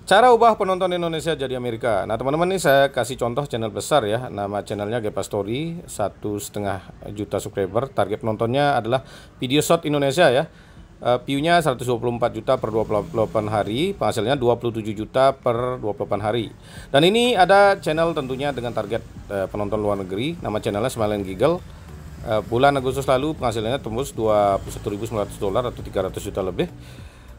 Cara ubah penonton Indonesia jadi Amerika. Nah teman-teman, ini saya kasih contoh channel besar ya. Nama channelnya Gepa Story, 1,5 juta subscriber. Target penontonnya adalah video shot Indonesia ya. View-nya 124 juta per 28 hari, penghasilnya 27 juta per 28 hari. Dan ini ada channel tentunya dengan target penonton luar negeri. Nama channelnya Smile and Giggle. Bulan Agustus lalu penghasilannya tembus $21.900 atau 300 juta lebih.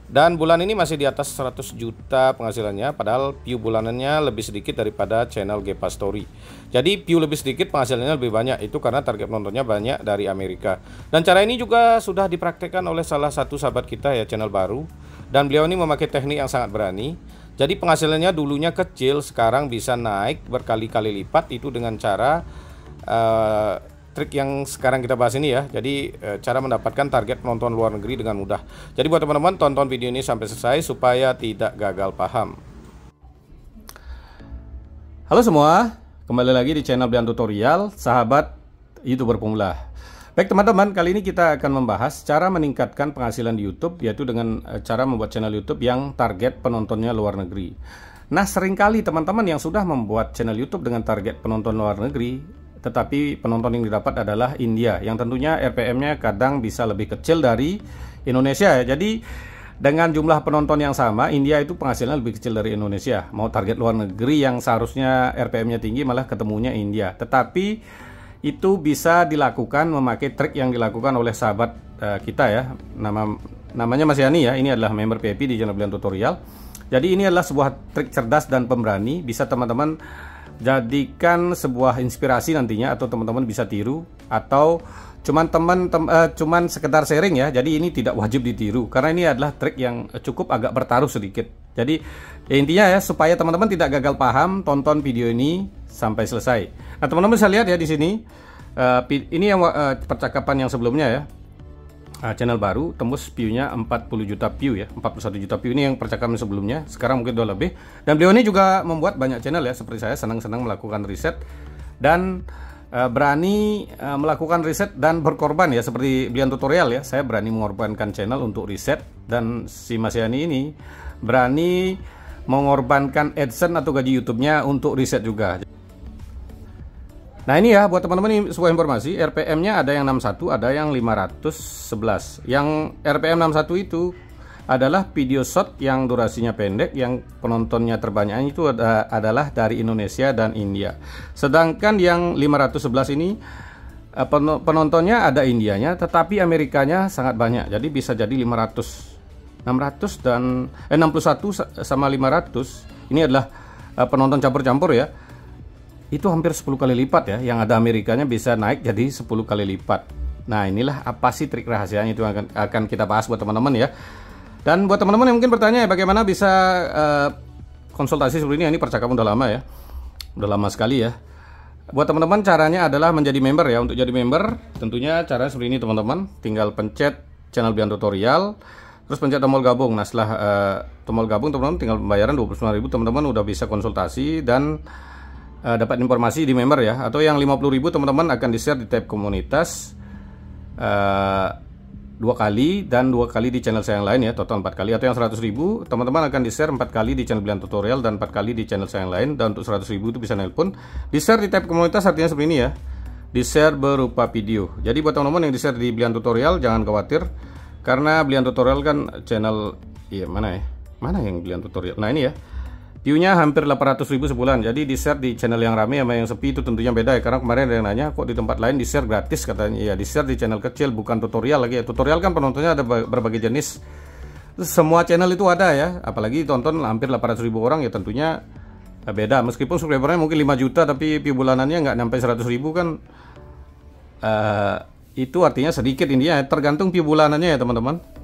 Dan bulan ini masih di atas 100 juta penghasilannya, padahal view bulanannya lebih sedikit daripada channel Gepa Story. Jadi view lebih sedikit, penghasilannya lebih banyak, itu karena target penontonnya banyak dari Amerika. Dan cara ini juga sudah dipraktekkan oleh salah satu sahabat kita ya, channel baru. Dan beliau ini memakai teknik yang sangat berani. Jadi penghasilannya dulunya kecil, sekarang bisa naik berkali-kali lipat, itu dengan cara trik yang sekarang kita bahas ini ya. Jadi cara mendapatkan target penonton luar negeri dengan mudah. Jadi buat teman-teman, tonton video ini sampai selesai supaya tidak gagal paham. Halo semua, kembali lagi di channel Brian Tutorial, sahabat YouTuber pemula. Baik teman-teman, kali ini kita akan membahas cara meningkatkan penghasilan di YouTube, yaitu dengan cara membuat channel YouTube yang target penontonnya luar negeri. Nah, seringkali teman-teman yang sudah membuat channel YouTube dengan target penonton luar negeri, tetapi penonton yang didapat adalah India, yang tentunya RPM-nya kadang bisa lebih kecil dari Indonesia ya. Jadi dengan jumlah penonton yang sama, India itu penghasilannya lebih kecil dari Indonesia. Mau target luar negeri yang seharusnya RPM-nya tinggi, malah ketemunya India. Tetapi itu bisa dilakukan memakai trik yang dilakukan oleh sahabat kita ya. Namanya Mas Yani ya. Ini adalah member VIP di channel Brian Tutorial. Jadi ini adalah sebuah trik cerdas dan pemberani, bisa teman-teman jadikan sebuah inspirasi nantinya, atau teman-teman bisa tiru, atau cuman sekedar sharing ya. Jadi ini tidak wajib ditiru karena ini adalah trik yang cukup agak bertaruh sedikit. Jadi ya intinya ya, supaya teman-teman tidak gagal paham, tonton video ini sampai selesai. Nah teman-teman bisa lihat ya di sini, ini yang percakapan yang sebelumnya ya. Channel baru tembus view-nya 40 juta view ya, 41 juta view. Ini yang percakapan sebelumnya, sekarang mungkin udah lebih. Dan beliau ini juga membuat banyak channel ya, seperti saya, senang-senang melakukan riset dan berani melakukan riset dan berkorban ya, seperti Brian Tutorial ya. Saya berani mengorbankan channel untuk riset, dan si Mas Yani ini berani mengorbankan AdSense atau gaji YouTube-nya untuk riset juga. Nah ini ya, buat teman-teman ini sebuah informasi, RPM-nya ada yang 61, ada yang 511. Yang RPM 61 itu adalah video shot yang durasinya pendek, yang penontonnya terbanyak itu adalah dari Indonesia dan India. Sedangkan yang 511 ini penontonnya ada Indianya, tetapi Amerikanya sangat banyak. Jadi bisa jadi 600 dan 61 sama 500 ini adalah penonton campur-campur ya. Itu hampir 10 kali lipat ya, yang ada Amerikanya bisa naik jadi 10 kali lipat. Nah inilah apa sih trik rahasianya, itu akan kita bahas buat teman-teman ya. Dan buat teman-teman yang mungkin bertanya ya, bagaimana bisa konsultasi seperti ini percakapan udah lama ya, udah lama sekali ya. Buat teman-teman, caranya adalah menjadi member ya. Untuk jadi member tentunya caranya seperti ini teman-teman, tinggal pencet channel Brian Tutorial, terus pencet tombol gabung. Nah setelah tombol gabung teman-teman, tinggal pembayaran 29.000, teman-teman udah bisa konsultasi dan dapat informasi di member ya. Atau yang 50.000 teman-teman akan di-share di tab komunitas 2 kali, dan 2 kali di channel saya yang lain ya, total 4 kali. Atau yang 100.000 teman-teman akan di-share 4 kali di channel Brian Tutorial dan 4 kali di channel saya yang lain. Dan untuk 100.000 itu bisa nelpon. Di-share di tab komunitas artinya seperti ini ya, di-share berupa video. Jadi buat teman-teman yang di-share di Brian Tutorial jangan khawatir, karena Brian Tutorial kan channel mana yang Brian Tutorial. Nah ini ya, view-nya hampir 800.000 sebulan. Jadi di-share di channel yang rame sama yang sepi itu tentunya beda ya. Karena kemarin ada yang nanya, kok di tempat lain di-share gratis katanya. Ya di-share di channel kecil, bukan tutorial lagi ya. Tutorial kan penontonnya ada berbagai jenis. Semua channel itu ada ya. Apalagi tonton hampir 800.000 orang ya, tentunya beda. Meskipun subscribernya mungkin 5 juta, tapi view bulanannya nggak nyampe 100.000 kan. Itu artinya sedikit intinya. Tergantung view bulanannya ya teman-teman.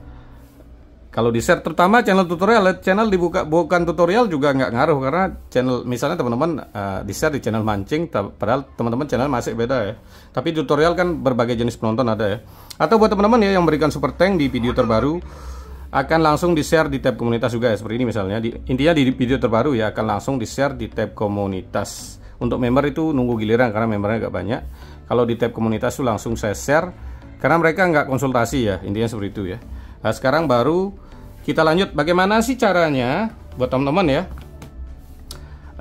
Kalau di-share, terutama channel tutorial, channel dibuka bukan tutorial juga nggak ngaruh, karena channel misalnya teman-teman di-share di channel mancing, padahal teman-teman channel masih beda ya. Tapi tutorial kan berbagai jenis penonton ada ya. Atau buat teman-teman ya yang berikan super thank di video terbaru, akan langsung di-share di tab komunitas juga ya. Seperti ini misalnya, intinya di video terbaru ya akan langsung di-share di tab komunitas. Untuk member itu nunggu giliran karena membernya agak banyak. Kalau di tab komunitas itu langsung saya share, karena mereka nggak konsultasi ya, intinya seperti itu ya. Nah sekarang baru kita lanjut, bagaimana sih caranya buat teman-teman ya,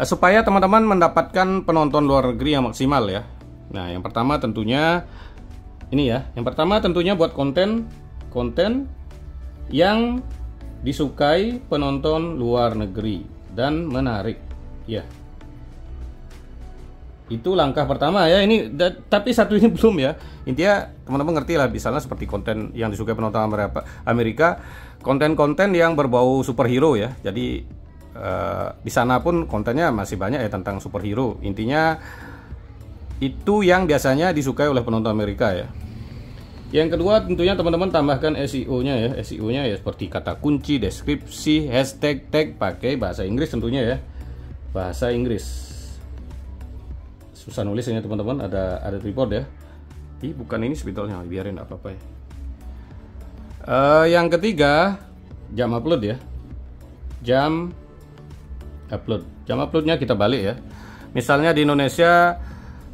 supaya teman-teman mendapatkan penonton luar negeri yang maksimal ya. Nah, yang pertama tentunya ini ya. Yang pertama tentunya buat konten yang disukai penonton luar negeri dan menarik ya. Itu langkah pertama ya. Ini tapi satu ini belum ya. Intinya teman-teman ngerti lah, misalnya seperti konten yang disukai penonton Amerika, konten-konten yang berbau superhero ya. Jadi di sana pun kontennya masih banyak ya tentang superhero. Intinya itu yang biasanya disukai oleh penonton Amerika ya. Yang kedua tentunya teman-teman tambahkan SEO-nya ya. SEO-nya ya seperti kata kunci, deskripsi, hashtag, tag, pakai bahasa Inggris tentunya ya. Bahasa Inggris. Susah nulis ini teman-teman, ada tripod ya. Bukan ini sebetulnya, biarin enggak apa-apa ya. Yang ketiga, jam upload ya. Jam uploadnya kita balik ya. Misalnya di Indonesia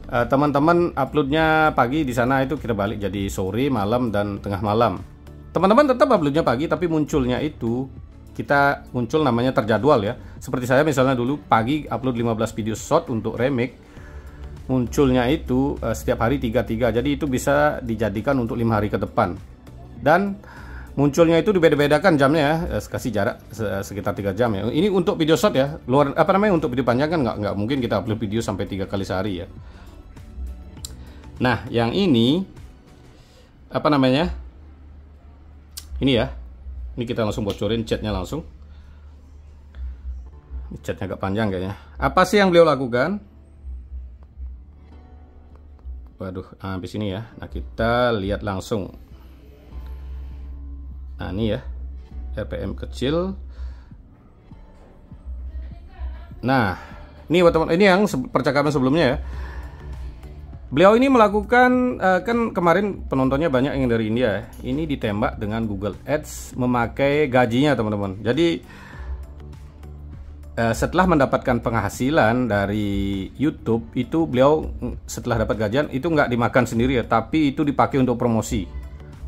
teman-teman uploadnya pagi, di sana itu kita balik jadi sore, malam, dan tengah malam. Teman-teman tetap uploadnya pagi, tapi munculnya itu kita muncul namanya terjadwal ya. Seperti saya misalnya dulu pagi upload 15 video short untuk remake, munculnya itu setiap hari 3-3. Jadi itu bisa dijadikan untuk 5 hari ke depan. Dan munculnya itu dibeda-bedakan jamnya ya, kasih jarak sekitar 3 jam ya. Ini untuk video short ya. Untuk video panjang kan nggak mungkin kita upload video sampai 3 kali sehari ya. Nah, yang ini ini ya. Ini kita langsung bocorin chatnya langsung. Ini chatnya agak panjang kayaknya. Apa sih yang beliau lakukan? Waduh, habis ini ya. Nah, kita lihat langsung. Nah, ini ya. RPM kecil. Nah, ini buat teman, ini yang percakapan sebelumnya ya. Beliau ini melakukan kan kemarin penontonnya banyak yang dari India. Ini ditembak dengan Google Ads memakai gajinya, teman-teman. Jadi setelah mendapatkan penghasilan dari YouTube itu, beliau setelah dapat gajian itu nggak dimakan sendiri ya, tapi itu dipakai untuk promosi.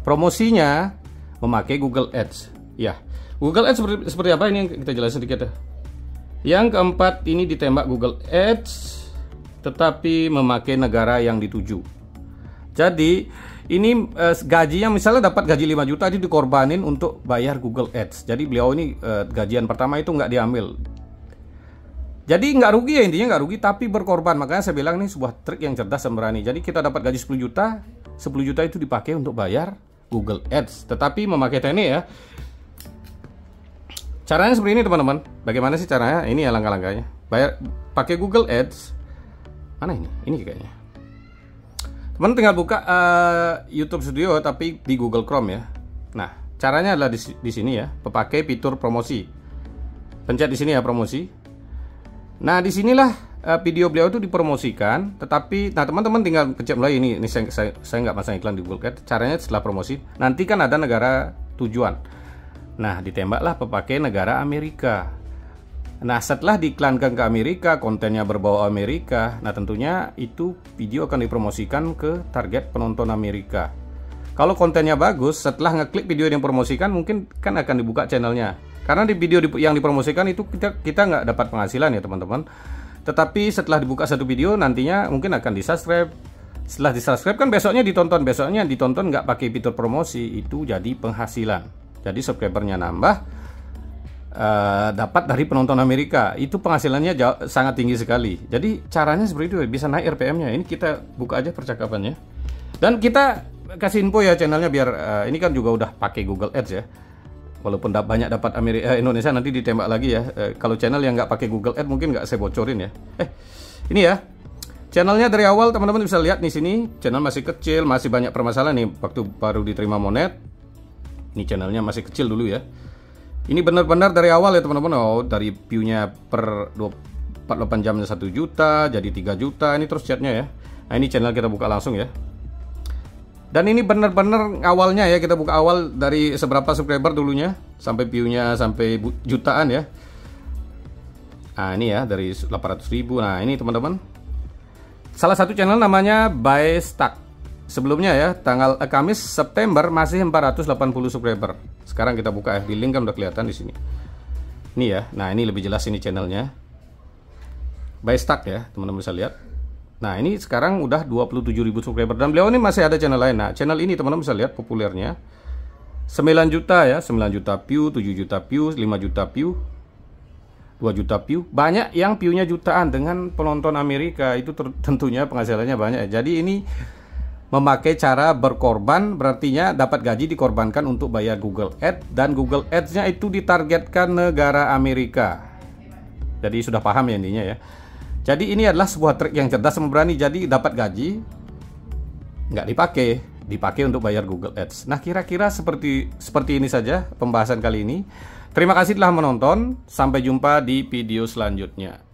Promosinya memakai Google Ads. Ya, Google Ads seperti apa ini yang kita jelasin sedikit ya. Yang keempat, ini ditembak Google Ads tetapi memakai negara yang dituju. Jadi ini gajinya misalnya dapat gaji 5 juta itu dikorbanin untuk bayar Google Ads. Jadi beliau ini gajian pertama itu nggak diambil. Jadi nggak rugi ya, intinya nggak rugi tapi berkorban. Makanya saya bilang ini sebuah trik yang cerdas dan berani. Jadi kita dapat gaji 10 juta, 10 juta itu dipakai untuk bayar Google Ads, tetapi memakai teknik ya. Caranya seperti ini teman-teman. Bagaimana sih caranya? Ini ya langkah-langkahnya. Bayar pakai Google Ads. Mana ini? Ini kayaknya. Teman tinggal buka YouTube Studio tapi di Google Chrome ya. Nah, caranya adalah di sini ya. Pakai fitur promosi. Pencet di sini ya, promosi. Nah, disinilah video beliau itu dipromosikan, tetapi nah teman-teman tinggal pencet mulai ini saya nggak pasang iklan di Google Ads. Caranya setelah promosi, nanti kan ada negara tujuan. Nah, ditembaklah pepakai negara Amerika. Nah, setelah diiklankan ke Amerika, kontennya berbau Amerika, nah tentunya itu video akan dipromosikan ke target penonton Amerika. Kalau kontennya bagus, setelah ngeklik video yang dipromosikan, mungkin kan akan dibuka channelnya. Karena di video yang dipromosikan itu kita nggak dapat penghasilan ya teman-teman. Tetapi setelah dibuka satu video, nantinya mungkin akan di-subscribe. Setelah di-subscribe kan besoknya ditonton nggak pakai fitur promosi, itu jadi penghasilan. Jadi subscribernya nambah, dapat dari penonton Amerika, itu penghasilannya sangat tinggi sekali. Jadi caranya seperti itu, bisa naik RPM-nya. Ini kita buka aja percakapannya. Dan kita kasih info ya channelnya biar ini kan juga udah pakai Google Ads ya. Walaupun banyak dapat Indonesia nanti ditembak lagi ya. Kalau channel yang nggak pakai Google Ads mungkin nggak saya bocorin ya. Ini ya. Channelnya dari awal teman-teman bisa lihat di sini. Channel masih kecil, masih banyak permasalahan nih waktu baru diterima Monet. Ini channelnya masih kecil dulu ya. Ini benar-benar dari awal ya teman-teman. Oh, dari view-nya per 48 jamnya 1 juta, jadi 3 juta. Ini terus chatnya ya. Nah, ini channel kita buka langsung ya. Dan ini benar-benar awalnya ya, kita buka awal dari seberapa subscriber dulunya sampai view-nya sampai jutaan ya. Nah, ini ya dari 800.000. Nah, ini teman-teman. Salah satu channel namanya By Stack. Sebelumnya ya, tanggal Kamis September masih 480 subscriber. Sekarang kita buka ya, di link kan udah kelihatan di sini. Ini ya, nah ini lebih jelas ini channelnya. By Stack ya, teman-teman bisa lihat. Nah ini sekarang udah 27.000 subscriber. Dan beliau ini masih ada channel lain. Nah channel ini teman-teman bisa lihat populernya 9 juta ya, 9 juta view, 7 juta view, 5 juta view, 2 juta view. Banyak yang view-nya jutaan dengan penonton Amerika. Itu tentunya penghasilannya banyak. Jadi ini memakai cara berkorban, berartinya dapat gaji dikorbankan untuk bayar Google Ads. Dan Google Ads-nya itu ditargetkan negara Amerika. Jadi sudah paham ya intinya ya. Jadi ini adalah sebuah trik yang cerdas sama berani. Jadi dapat gaji nggak dipakai untuk bayar Google Ads. Nah kira-kira seperti ini saja pembahasan kali ini. Terima kasih telah menonton. Sampai jumpa di video selanjutnya.